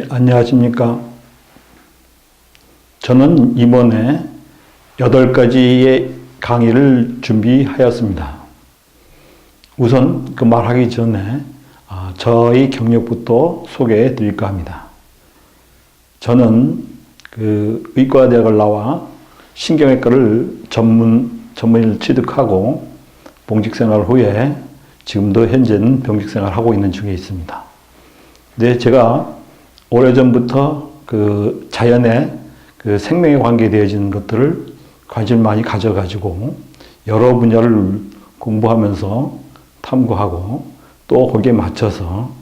안녕하십니까. 저는 이번에 8가지의 강의를 준비하였습니다. 우선 그 말하기 전에 저의 경력부터 소개해 드릴까 합니다. 저는 의과대학을 나와 신경외과를 전문의를 취득하고 봉직생활 후에 지금도 현재는 병직생활하고 있는 중에 있습니다. 근데 제가 오래전부터 자연의 생명에 관계되어지는 것들을 관심을 많이 가져가지고 여러 분야를 공부하면서 탐구하고 또 거기에 맞춰서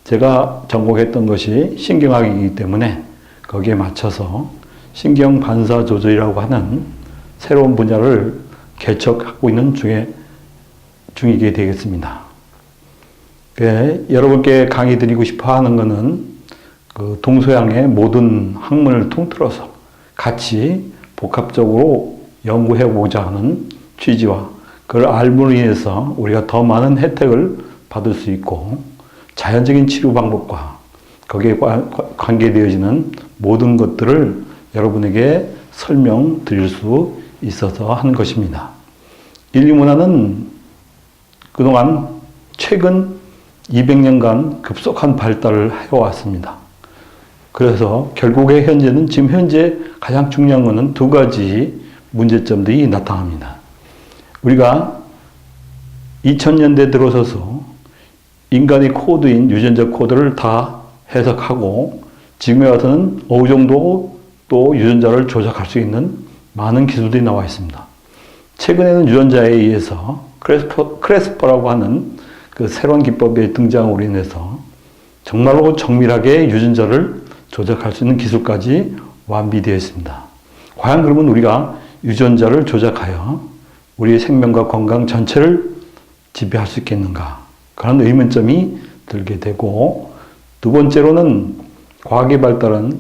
제가 전공했던 것이 신경학이기 때문에 거기에 맞춰서 신경반사조절이라고 하는 새로운 분야를 개척하고 있는 중이게 되겠습니다. 여러분께 강의 드리고 싶어 하는 것은 동서양의 모든 학문을 통틀어서 같이 복합적으로 연구해보자 하는 취지와 그걸 알므로 인해서 우리가 더 많은 혜택을 받을 수 있고 자연적인 치료 방법과 거기에 관계되어지는 모든 것들을 여러분에게 설명드릴 수 있어서 한 것입니다. 인류문화는 그동안 최근 200년간 급속한 발달을 해왔습니다. 그래서 결국에 지금 현재 가장 중요한 것은 2가지 문제점들이 나타납니다. 우리가 2000년대 들어서서 인간의 코드인 유전자 코드를 다 해석하고 지금에 와서는 어느 정도 또 유전자를 조작할 수 있는 많은 기술들이 나와 있습니다. 최근에는 유전자에 의해서 크레스퍼라고 하는 새로운 기법의 등장으로 인해서 정말로 정밀하게 유전자를 조작할 수 있는 기술까지 완비되어 있습니다. 과연 그러면 우리가 유전자를 조작하여 우리의 생명과 건강 전체를 지배할 수 있겠는가? 그런 의문점이 들게 되고, 두 번째로는 과학의 발달은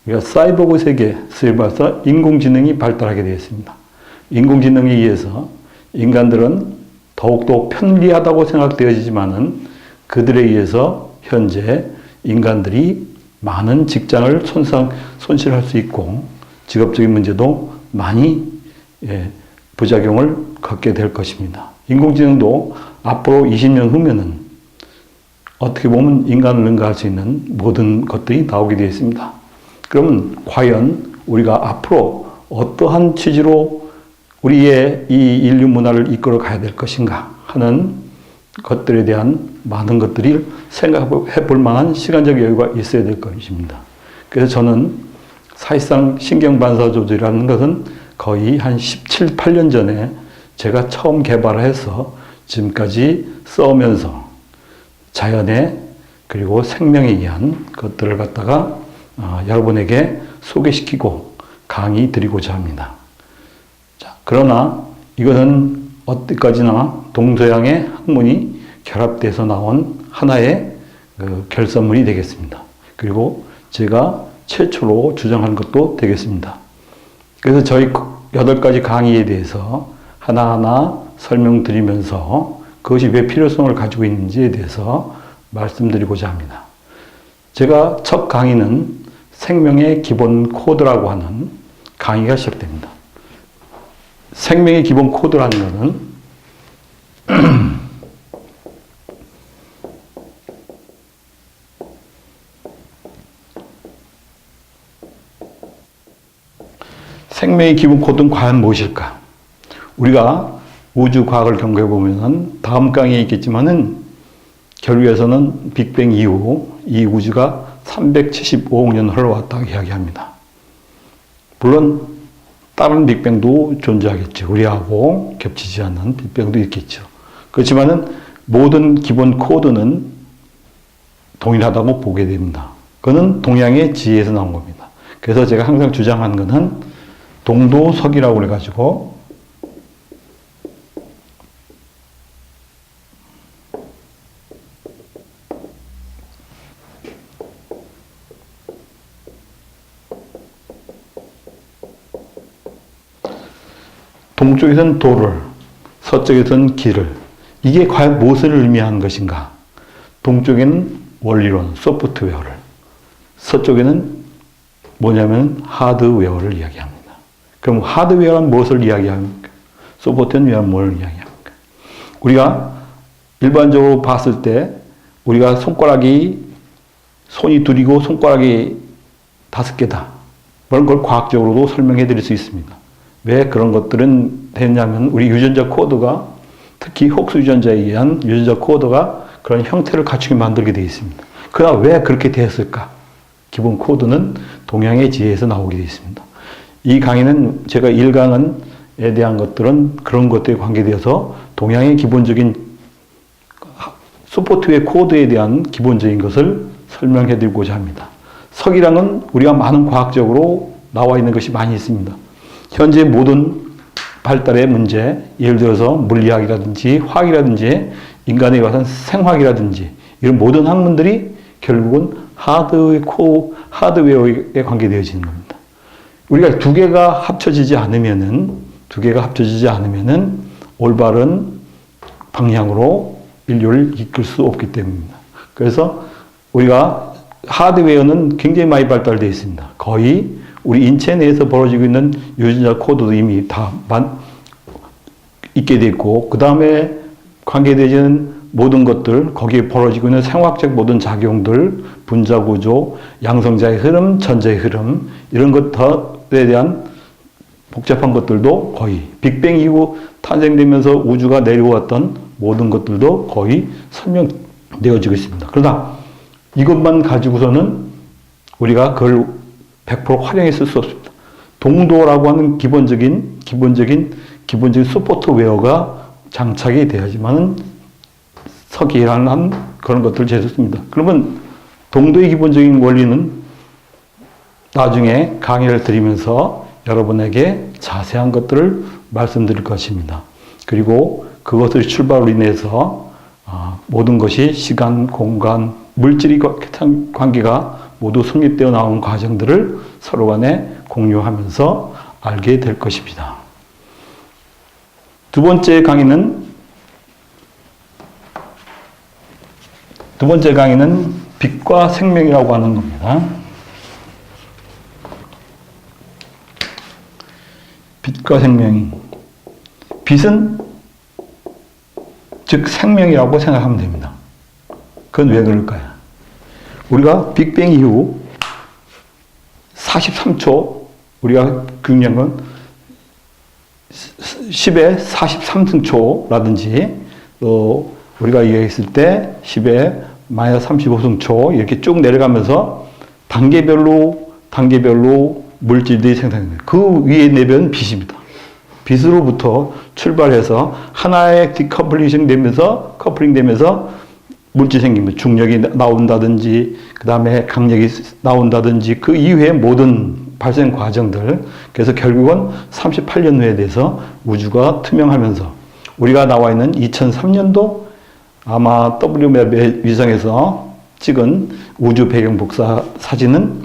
우리가 사이보그 세계에서 인공지능이 발달하게 되어 있습니다. 인공지능에 의해서 인간들은 더욱더 편리하다고 생각되어지지만은 그들에 의해서 현재 인간들이 많은 직장을 손실할 수 있고 직업적인 문제도 많이 부작용을 겪게 될 것입니다. 인공지능도 앞으로 20년 후면은 어떻게 보면 인간을 능가할 수 있는 모든 것들이 나오게 되어 있습니다. 그러면 과연 우리가 앞으로 어떠한 취지로 우리의 이 인류 문화를 이끌어 가야 될 것인가 하는 것들에 대한 많은 것들이 생각해 볼 만한 시간적 여유가 있어야 될 것입니다. 그래서 저는 사실상 신경반사조절이라는 것은 거의 한 17, 8년 전에 제가 처음 개발을 해서 지금까지 써오면서 자연의 그리고 생명에 의한 것들을 갖다가 여러분에게 소개시키고 강의 드리고자 합니다. 그러나 이것은 어디까지나 동서양의 학문이 결합돼서 나온 하나의 결선문이 되겠습니다. 그리고 제가 최초로 주장한 것도 되겠습니다. 그래서 저희 8가지 강의에 대해서 하나하나 설명드리면서 그것이 왜 필요성을 가지고 있는지에 대해서 말씀드리고자 합니다. 제가 첫 강의는 생명의 기본 코드라고 하는 강의가 시작됩니다. 생명의 기본 코드라는 것은 생명의 기본 코드는 과연 무엇일까? 우리가 우주 과학을 경고해 보면 다음 강의에 있겠지만은 결국에서는 빅뱅 이후 이 우주가 375억 년 흘러왔다고 이야기합니다. 물론 다른 빅뱅도 존재하겠죠. 우리하고 겹치지 않는 빅뱅도 있겠죠. 그렇지만은 모든 기본 코드는 동일하다고 보게 됩니다. 그거는 동양의 지혜에서 나온 겁니다. 그래서 제가 항상 주장하는 것은 동도석이라고 그래가지고 동쪽에서는 도를, 서쪽에서는 길을, 이게 과연 무엇을 의미하는 것인가? 동쪽에는 원리론, 소프트웨어를, 서쪽에는 뭐냐면 하드웨어를 이야기합니다. 그럼 하드웨어는 무엇을 이야기합니까? 소프트웨어는 뭘 이야기합니까? 우리가 일반적으로 봤을 때 우리가 손이 둘이고 손가락이 5개다. 그런 걸 과학적으로도 설명해 드릴 수 있습니다. 왜 그런 것들은 됐냐면 우리 유전자 코드가 특히 혹수 유전자에 의한 유전자 코드가 그런 형태를 갖추게 만들게 되어 있습니다. 그러나 왜 그렇게 되었을까? 기본 코드는 동양의 지혜에서 나오게 되어 있습니다. 이 강의는 제가 1강에 대한 것들은 그런 것들에 관계되어서 동양의 기본적인 소프트웨어 코드에 대한 기본적인 것을 설명해 드리고자 합니다. 석이랑은 우리가 많은 과학적으로 나와 있는 것이 많이 있습니다. 현재 모든 발달의 문제, 예를 들어서 물리학이라든지 화학이라든지 인간에 관한 생화학이라든지 이런 모든 학문들이 결국은 하드웨어에 관계되어지는 겁니다. 우리가 두 개가 합쳐지지 않으면은 올바른 방향으로 인류를 이끌 수 없기 때문입니다. 그래서 우리가 하드웨어는 굉장히 많이 발달되어 있습니다. 거의 우리 인체 내에서 벌어지고 있는 유전자 코드도 이미 다 있게 되어 있고, 그 다음에 관계되는 모든 것들, 거기에 벌어지고 있는 생화학적 모든 작용들, 분자 구조, 양성자의 흐름, 전자의 흐름, 이런 것들에 대한 복잡한 것들도 거의 빅뱅 이후 탄생되면서 우주가 내려왔던 모든 것들도 거의 설명되어지고 있습니다. 그러나 이것만 가지고서는 우리가 그걸 100% 활용했을 수 없습니다. 동도라고 하는 기본적인 소프트웨어가 장착이 돼야지만 석이라는 그런 것들을 제시했습니다. 그러면 동도의 기본적인 원리는 나중에 강의를 드리면서 여러분에게 자세한 것들을 말씀드릴 것입니다. 그리고 그것의 출발로 인해서 모든 것이 시간, 공간, 물질의 관계가 모두 성립되어 나온 과정들을 서로 간에 공유하면서 알게 될 것입니다. 두 번째 강의는 빛과 생명이라고 하는 겁니다. 빛과 생명. 빛은 즉 생명이라고 생각하면 됩니다. 그건 왜 그럴까요? 우리가 빅뱅 이후 43초, 우리가 중요한 건 10의 43승초라든지 또 우리가 이해했을 때 10의 마이너스 35승초 이렇게 쭉 내려가면서 단계별로 물질들이 생성됩니다. 그 위에 내변은 빛입니다. 빛으로부터 출발해서 하나의 커플링 되면서 물질이 생깁니다. 중력이 나온다든지 그 다음에 강력이 나온다든지 그 이후의 모든 발생 과정들. 그래서 결국은 38년 후에 대해서 우주가 투명하면서 우리가 나와 있는 2003년도 아마 WMAP 위성에서 찍은 우주 배경 복사 사진은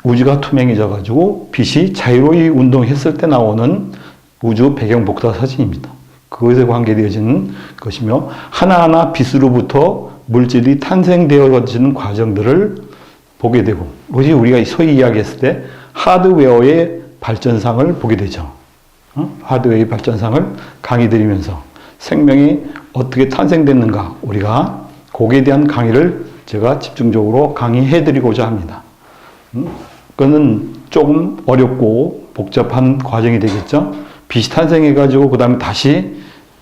우주가 투명해져 가지고 빛이 자유로이 운동했을 때 나오는 우주 배경 복사 사진입니다. 그것에 관계되어지는 것이며 하나하나 빛으로부터 물질이 탄생되어지는 과정들을 보게 되고, 그것이 우리가 소위 이야기했을 때 하드웨어의 발전상을 보게 되죠. 하드웨어의 발전상을 강의 드리면서 생명이 어떻게 탄생됐는가, 우리가 거기에 대한 강의를 제가 집중적으로 강의해 드리고자 합니다. 그거는 조금 어렵고 복잡한 과정이 되겠죠. 빛이 탄생해가지고 그 다음에 다시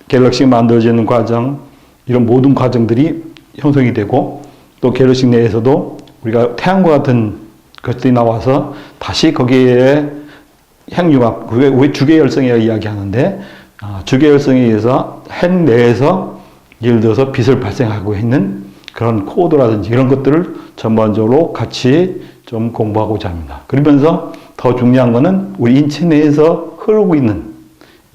갤럭시가 만들어지는 과정, 이런 모든 과정들이 형성이 되고, 또 갤럭시 내에서도 우리가 태양과 같은 것들이 나와서 다시 거기에 핵융합, 왜 주계열성이라고 이야기하는데, 주계열성에 의해서 핵 내에서 예를 들어서 빛을 발생하고 있는 그런 코드라든지 이런 것들을 전반적으로 같이 좀 공부하고자 합니다. 그러면서 더 중요한 것은 우리 인체 내에서 흐르고 있는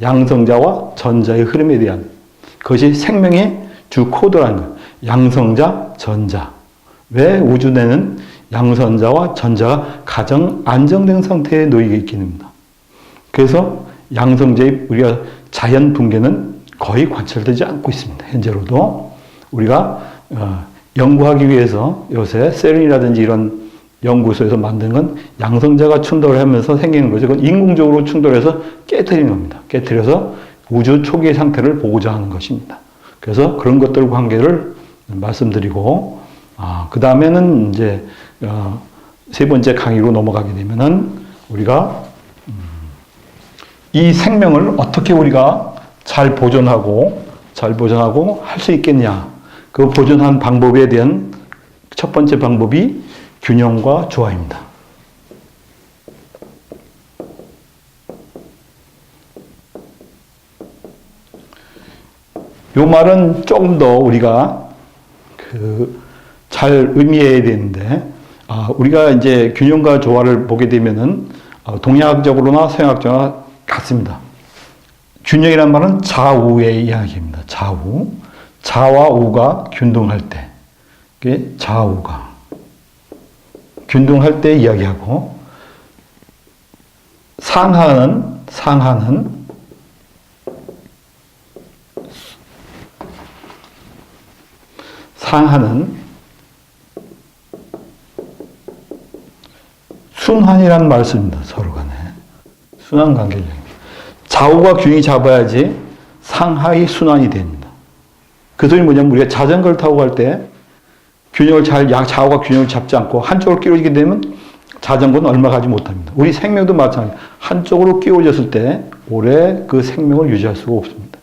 양성자와 전자의 흐름에 대한, 그것이 생명의 주 코드라는 거예요. 양성자, 전자. 왜 우주 내는 양성자와 전자가 가장 안정된 상태에 놓이게 있게 됩니다. 그래서 양성자의 우리가 자연 붕괴는 거의 관찰되지 않고 있습니다. 현재로도 우리가 연구하기 위해서 요새 세른이라든지 이런 연구소에서 만든 건 양성자가 충돌을 하면서 생기는 거죠. 그건 인공적으로 충돌해서 깨뜨리는 겁니다. 깨뜨려서 우주 초기의 상태를 보고자 하는 것입니다. 그래서 그런 것들 관계를 말씀드리고, 그 다음에는 이제, 세 번째 강의로 넘어가게 되면은 우리가, 이 생명을 어떻게 우리가 잘 보존하고 할 수 있겠냐. 그 보존한 방법에 대한 첫 번째 방법이 균형과 조화입니다. 요 말은 조금 더 우리가 잘 의미해야 되는데, 우리가 이제 균형과 조화를 보게 되면은 동양학적으로나 서양학적으로나 같습니다. 균형이란 말은 좌우의 이야기입니다. 좌우. 좌와 우가 균등할 때. 그게 좌우가. 균등할 때 이야기하고, 상하는 순환이라는 말 씁니다. 서로 간에. 순환 관계를. 좌우가 균형이 잡아야지 상하의 순환이 됩니다. 그 소리 뭐냐면 우리가 자전거를 타고 갈 때 균형을 좌우가 균형을 잡지 않고 한쪽으로 끼워지게 되면 자전거는 얼마 가지 못합니다. 우리 생명도 마찬가지입니다. 한쪽으로 끼워졌을 때 오래 그 생명을 유지할 수가 없습니다.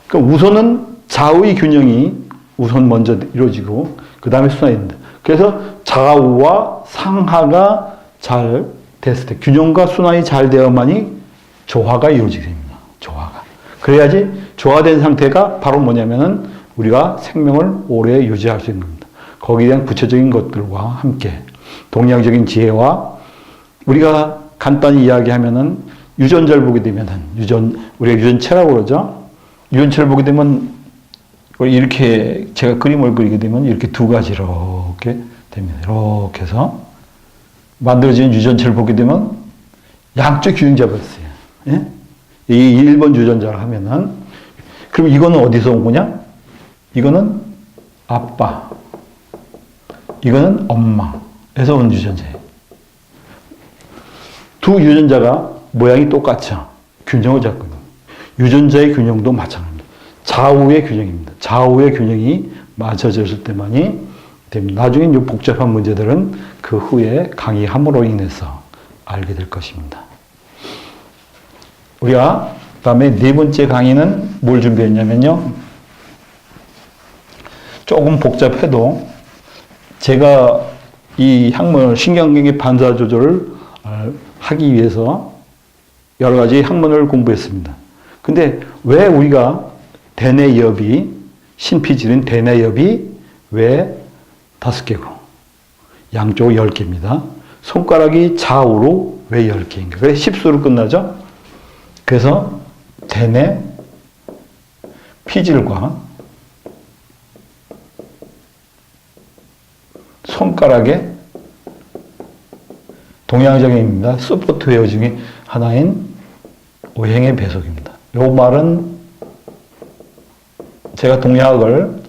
그러니까 우선은 좌우의 균형이 우선 먼저 이루어지고 그 다음에 순환입니다. 그래서 좌우와 상하가 잘 됐을 때 균형과 순환이 잘 되어야만이 조화가 이루어지게 됩니다. 조화가. 그래야지 조화된 상태가 바로 뭐냐면은 우리가 생명을 오래 유지할 수 있는 겁니다. 거기에 대한 구체적인 것들과 함께 동양적인 지혜와 우리가 간단히 이야기하면은 유전자를 보게 되면은 우리가 유전체라고 그러죠. 유전체를 보게 되면 이렇게 제가 그림을 그리게 되면 이렇게 두 가지 이렇게 됩니다. 이렇게 해서 만들어진 유전체를 보게 되면 양쪽 균형 잡았어요. 예? 이 1번 유전자를 하면은 그럼 이거는 어디서 온 거냐? 이거는 아빠, 이거는 엄마에서 온 유전자예요. 두 유전자가 모양이 똑같죠. 균형을 잡고 있는 거예요. 유전자의 균형도 마찬가지입니다. 좌우의 균형입니다. 좌우의 균형이 맞춰졌을 때만이 됩니다. 나중에 이 복잡한 문제들은 그 후에 강의함으로 인해서 알게 될 것입니다. 우리가 다음에 네 번째 강의는 뭘 준비했냐면요. 조금 복잡해도 제가 이 학문을 신경계의 반사 조절을 하기 위해서 여러 가지 학문을 공부했습니다. 근데 왜 우리가 대뇌엽이 신피질인 대뇌엽이 왜 5개고 양쪽 10개입니다. 손가락이 좌우로 왜 10개인가? 그래 10수로 끝나죠? 그래서 대뇌 피질과 손가락의 동양적인입니다. 소프트웨어 중에 하나인 오행의 배속입니다. 이 말은 제가 동양학을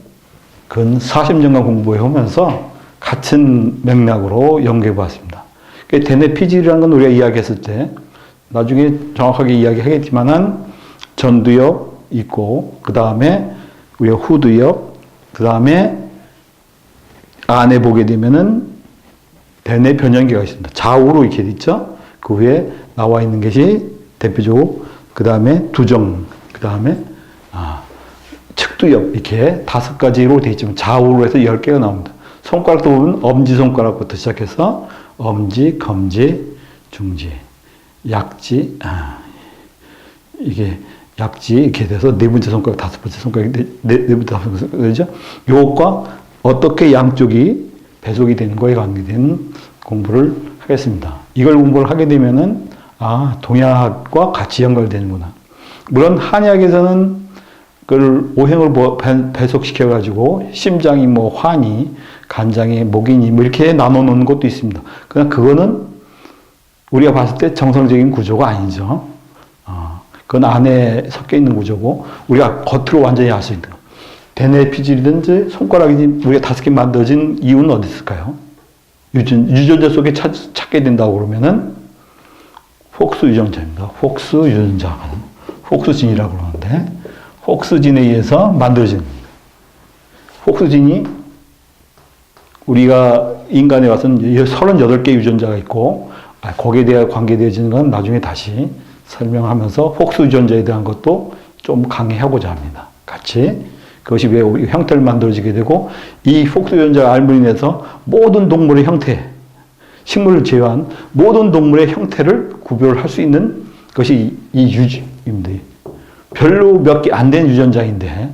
근 40년간 공부해 오면서 같은 맥락으로 연구해 봤습니다. 대뇌 피질이라는 건 우리가 이야기했을 때 나중에 정확하게 이야기하겠지만은 전두엽 있고 그 다음에 우리가 후두엽 그 다음에 안에 보게 되면은 대뇌 변연계가 있습니다. 좌우로 이렇게 있죠. 그 위에 나와 있는 것이 대표적으로 그 다음에 두정 그 다음에 측두엽 이렇게 5가지로 되어 있지만 좌우로 해서 10개가 나옵니다. 손가락도 보면 엄지손가락부터 시작해서 엄지, 검지, 중지, 약지, 이게 약지 이렇게 돼서 네 번째 손가락, 다섯 번째 손가락, 네 번째 다섯 번째 그렇죠? 요것과 어떻게 양쪽이 배속이 되는 거에 관계된 공부를 하겠습니다. 이걸 공부를 하게 되면은 동양학과 같이 연결되는구나. 물론 한의학에서는 그걸 오행을 배속시켜 가지고 심장이 뭐 환이, 간장이 목이니 뭐 이렇게 나눠 놓는 것도 있습니다. 그러나 그거는 우리가 봤을 때 정상적인 구조가 아니죠. 그건 안에 섞여 있는 구조고 우리가 겉으로 완전히 알 수 있는 대뇌 피질이든지 손가락이 우리가 5개 만들어진 이유는 어디 있을까요? 유전자 속에 찾게 된다고 그러면은 폭스 유전자입니다. 폭스 유전자. 폭스진이라고 그러는데, 폭스진에 의해서 만들어진 겁니다. 폭스진이 우리가 인간에 와서는 38개 유전자가 있고, 거기에 대해 관계되어지는 건 나중에 다시 설명하면서 폭스 유전자에 대한 것도 좀 강의하고자 합니다. 같이. 그것이 왜 우리 형태를 만들어지게 되고, 이 폭스 유전자가 알므로 인해서 모든 동물의 형태, 식물을 제외한 모든 동물의 형태를 구별할 수 있는 것이 이 유전입니다. 별로 몇 개 안 된 유전자인데,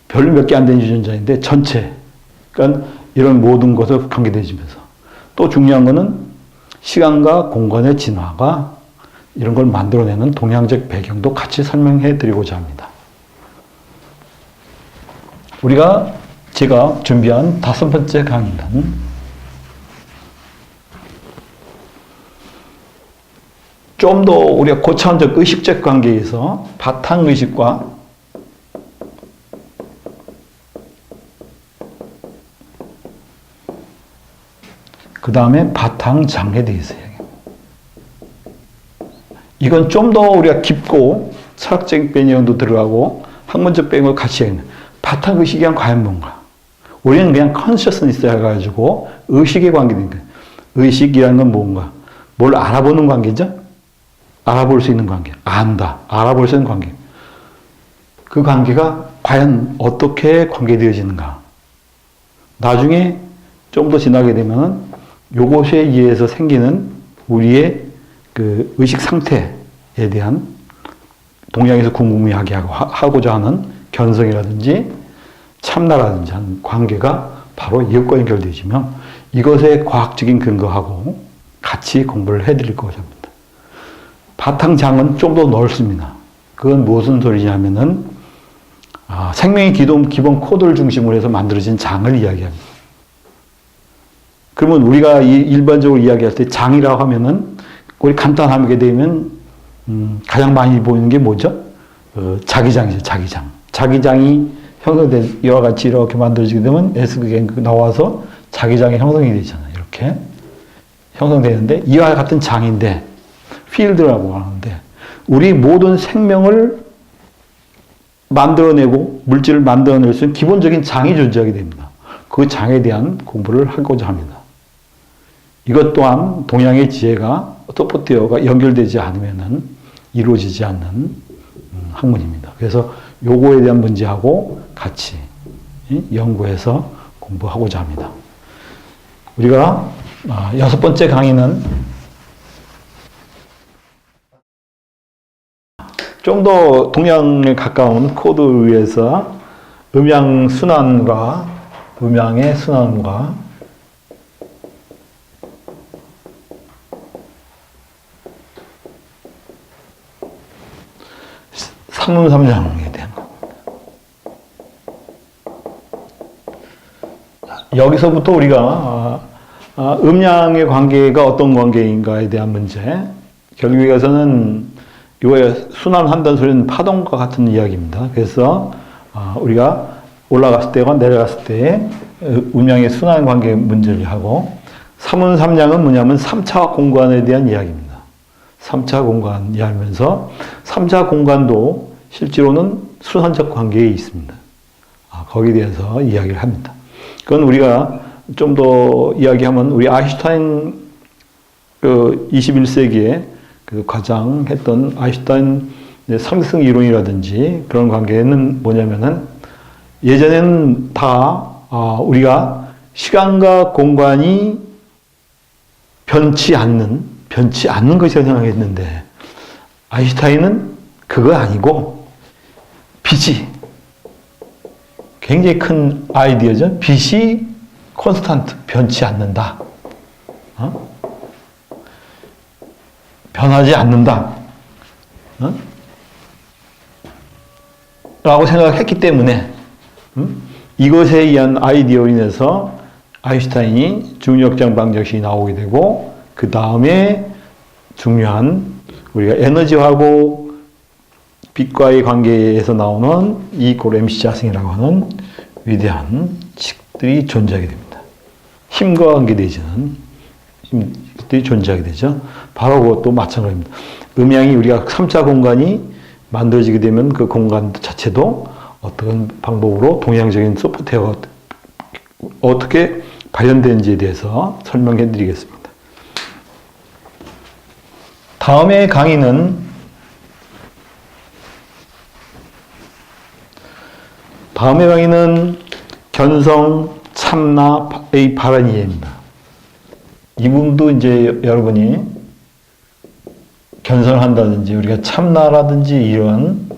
별로 몇 개 안 된 유전자인데, 전체. 그러니까 이런 모든 것을 관계되어지면서. 또 중요한 거는 시간과 공간의 진화가 이런 걸 만들어내는 동양적 배경도 같이 설명해 드리고자 합니다. 제가 준비한 5번째 강의는 좀 더 우리가 고차원적 의식적 관계에서 바탕의식과 그 다음에 바탕장에 대해서 이야기합니다. 이건 좀 더 우리가 깊고 철학적인 배경도 들어가고 학문적 배경을 같이 이야기합니다. 바탕의식이 과연 뭔가? 우리는 그냥 컨셔스니스에 해가지고 의식에 관계된 거예요. 의식이라는 건 뭔가? 뭘 알아보는 관계죠? 알아볼 수 있는 관계. 안다. 알아볼 수 있는 관계. 그 관계가 과연 어떻게 관계되어지는가? 나중에 좀 더 지나게 되면은 요것에 의해서 생기는 우리의 그 의식 상태에 대한 동양에서 궁금해하게 하고자 하는 견성이라든지 참나라든지 하는 관계가 바로 이것과 연결되어지며 이것의 과학적인 근거하고 같이 공부를 해드릴 거고자 합니다. 바탕장은 좀 더 넓습니다. 그건 무슨 소리냐면은 생명의 기본 코드를 중심으로 해서 만들어진 장을 이야기합니다. 그러면 우리가 일반적으로 이야기할 때 장이라고 하면은 우리 간단하게 되면 가장 많이 보이는 게 뭐죠? 자기장이죠. 자기장. 자기장이 형성된 이와 같이 이렇게 만들어지게 되면 S극이 나와서 자기장이 형성이 되잖아요. 이렇게 형성되는데 이와 같은 장인데 필드라고 하는데 우리 모든 생명을 만들어내고 물질을 만들어낼 수 있는 기본적인 장이 존재하게 됩니다. 그 장에 대한 공부를 하고자 합니다. 이것 또한 동양의 지혜가 소프트웨어가 연결되지 않으면 이루어지지 않는 학문입니다. 그래서 요거에 대한 문제하고 같이 연구해서 공부하고자 합니다. 우리가 6번째 강의는 좀 더 동양에 가까운 코드를 위해서 음양의 순환과 3문삼양에 대한 겁니다. 여기서부터 우리가 음양의 관계가 어떤 관계인가에 대한 문제, 결국에서는 이거에 순환한다는 소리는 파동과 같은 이야기입니다. 그래서 우리가 올라갔을 때와 내려갔을 때의 음양의 순환 관계 문제를 하고 3문3량은 뭐냐면 3차 공간에 대한 이야기입니다. 3차 공간 이야기하면서 3차 공간도 실제로는 순환적 관계에 있습니다. 거기에 대해서 이야기를 합니다. 그건 우리가 좀 더 이야기하면 우리 아인슈타인 21세기에 그 가장 했던 아인슈타인 상승 이론이라든지 그런 관계는 뭐냐면은 예전에는 다 우리가 시간과 공간이 변치 않는 것이라고 생각했는데 아인슈타인은 그거 아니고 빛이 굉장히 큰 아이디어죠. 빛이 콘스탄트, 변치 않는다. 변하지 않는다. 라고 생각했기 때문에 이것에 의한 아이디어로 인해서 아인슈타인이 중력장 방정식이 나오게 되고 그 다음에 중요한 우리가 에너지하고 빛과의 관계에서 나오는 E = mc 자승이라고 하는 위대한 식들이 존재하게 됩니다. 힘과 관계되지는 힘들이 존재하게 되죠. 바로 그것도 마찬가지입니다. 음양이 우리가 3차 공간이 만들어지게 되면 그 공간 자체도 어떤 방법으로 동양적인 소프트웨어가 어떻게 발현되는지에 대해서 설명해 드리겠습니다. 다음의 강의는 견성 참나의 바른 이해입니다. 이 부분도 이제 여러분이 견성을 한다든지 우리가 참나라든지 이런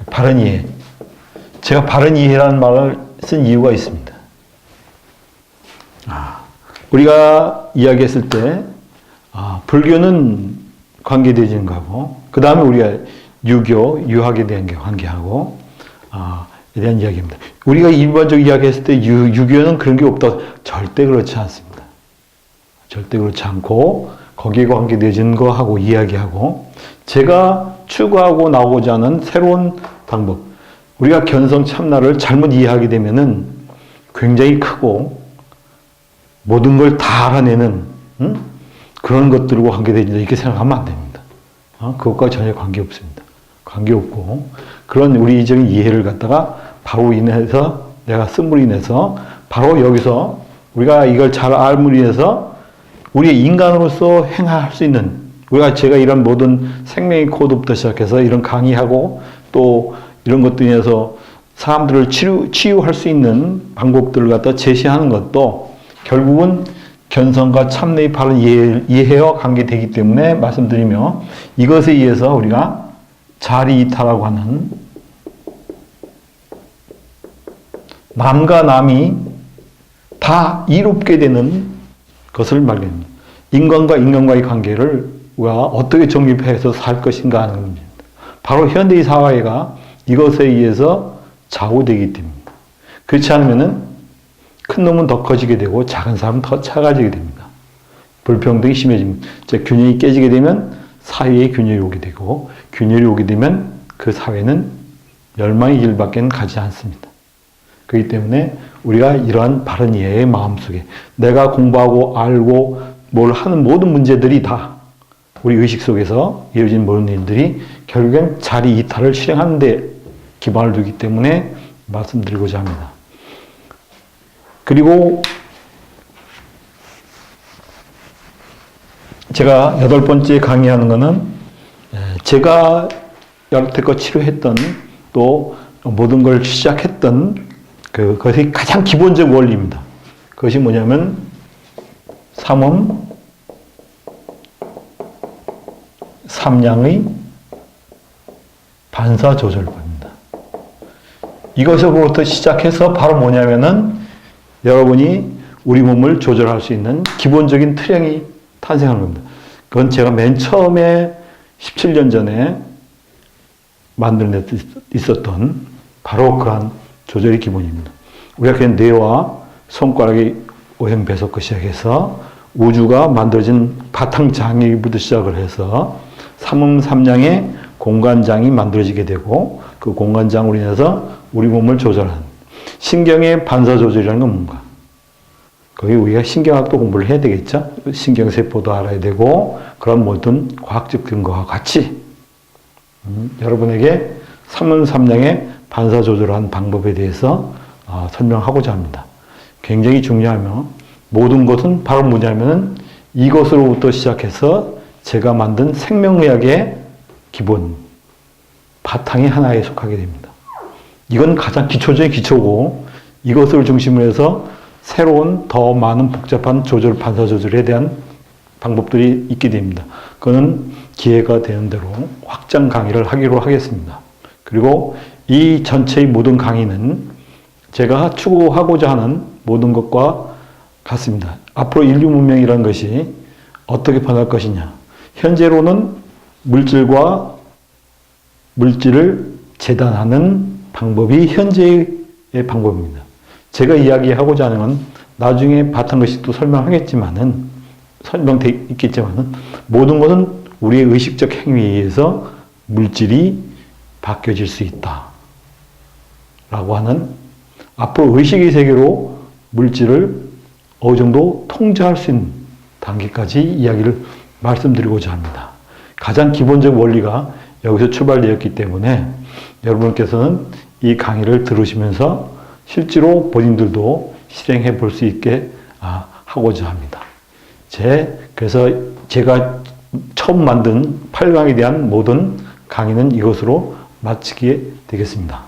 바른 이해, 제가 바른 이해라는 말을 쓴 이유가 있습니다. 우리가 이야기했을 때 불교는 관계되어지는 거고, 그 다음에 우리가 유교, 유학에 대한 관계하고 에 대한 이야기입니다. 우리가 일반적으로 이야기했을 때 유교는 그런 게 없다. 절대 그렇지 않습니다. 절대 그렇지 않고 거기에 관계되어지는 거하고 이야기하고, 제가 추구하고 나오고자 하는 새로운 방법, 우리가 견성 참나를 잘못 이해하게 되면은 굉장히 크고 모든 걸 다 알아내는 그런 것들과 관계되어진다 이렇게 생각하면 안 됩니다. 그것과 전혀 관계없습니다. 관계없고, 그런 우리 이적인 이해를 갖다가 바로 인해서 내가 쓴으로 인해서 바로 여기서 우리가 이걸 잘 알므로 인해서 우리 인간으로서 행할 수 있는, 제가 이런 모든 생명의 코드부터 시작해서 이런 강의하고 또 이런 것들에 인해서 사람들을 치유할 수 있는 방법들을 갖다 제시하는 것도 결국은 견성과 참내의 바른 이해와 관계되기 때문에 말씀드리며, 이것에 의해서 우리가 자리이타라고 하는 남과 남이 다 이롭게 되는 것을 말합니다. 인간과 인간과의 관계를 우리가 어떻게 정립해서 살 것인가 하는 겁니다. 바로 현대의 사회가 이것에 의해서 좌우되기 때문입니다. 그렇지 않으면은 큰 놈은 더 커지게 되고 작은 사람은 더 작아지게 됩니다. 불평등이 심해집니다. 균형이 깨지게 되면 사회에 균열이 오게 되고, 균열이 오게 되면 그 사회는 멸망의 길밖에 가지 않습니다. 그렇기 때문에 우리가 이러한 바른 이해의 마음속에 내가 공부하고 알고 뭘 하는 모든 문제들이 다 우리 의식 속에서 이루어진 모든 일들이 결국엔 자리 이탈을 실행하는 데 기반을 두기 때문에 말씀드리고자 합니다. 그리고 제가 8번째 강의하는 것은 제가 여태껏 치료했던 또 모든 걸 시작했던 그것이 가장 기본적 원리입니다. 그것이 뭐냐면 삼음, 삼량의 반사조절법입니다. 이것으로부터 시작해서 바로 뭐냐면은 여러분이 우리 몸을 조절할 수 있는 기본적인 틀형이 탄생하는 겁니다. 그건 제가 맨 처음에 17년 전에 만들어낼 수 있었던 바로 그러한 조절의 기본입니다. 우리가 그냥 뇌와 손가락의 오행배석과 시작해서 우주가 만들어진 바탕장애부터 시작을 해서 삼음삼량의 공간장이 만들어지게 되고, 그 공간장으로 인해서 우리 몸을 조절하는 신경의 반사조절이라는 건 뭔가? 거기 우리가 신경학도 공부를 해야 되겠죠? 신경세포도 알아야 되고, 그런 모든 과학적 근거와 같이 여러분에게 삼음삼량의 반사조절하는 방법에 대해서 설명하고자 합니다. 굉장히 중요하며, 모든 것은 바로 뭐냐면은 이것으로부터 시작해서 제가 만든 생명의학의 기본, 바탕이 하나에 속하게 됩니다. 이건 가장 기초적인 기초고, 이것을 중심으로 해서 새로운 더 많은 복잡한 조절, 반사 조절에 대한 방법들이 있게 됩니다. 그거는 기회가 되는 대로 확장 강의를 하기로 하겠습니다. 그리고 이 전체의 모든 강의는 제가 추구하고자 하는 모든 것과 같습니다. 앞으로 인류 문명이라는 것이 어떻게 변할 것이냐. 현재로는 물질과 물질을 재단하는 방법이 현재의 방법입니다. 제가 이야기하고자 하는 건 나중에 바탕것이 또 설명하겠지만은, 설명돼 있겠지만은, 모든 것은 우리의 의식적 행위에 의해서 물질이 바뀌어질 수 있다. 라고 하는, 앞으로 의식의 세계로 물질을 어느 정도 통제할 수 있는 단계까지 이야기를 말씀드리고자 합니다. 가장 기본적 원리가 여기서 출발되었기 때문에 여러분께서는 이 강의를 들으시면서 실제로 본인들도 실행해 볼 수 있게 하고자 합니다. 그래서 제가 처음 만든 8강에 대한 모든 강의는 이것으로 마치게 되겠습니다.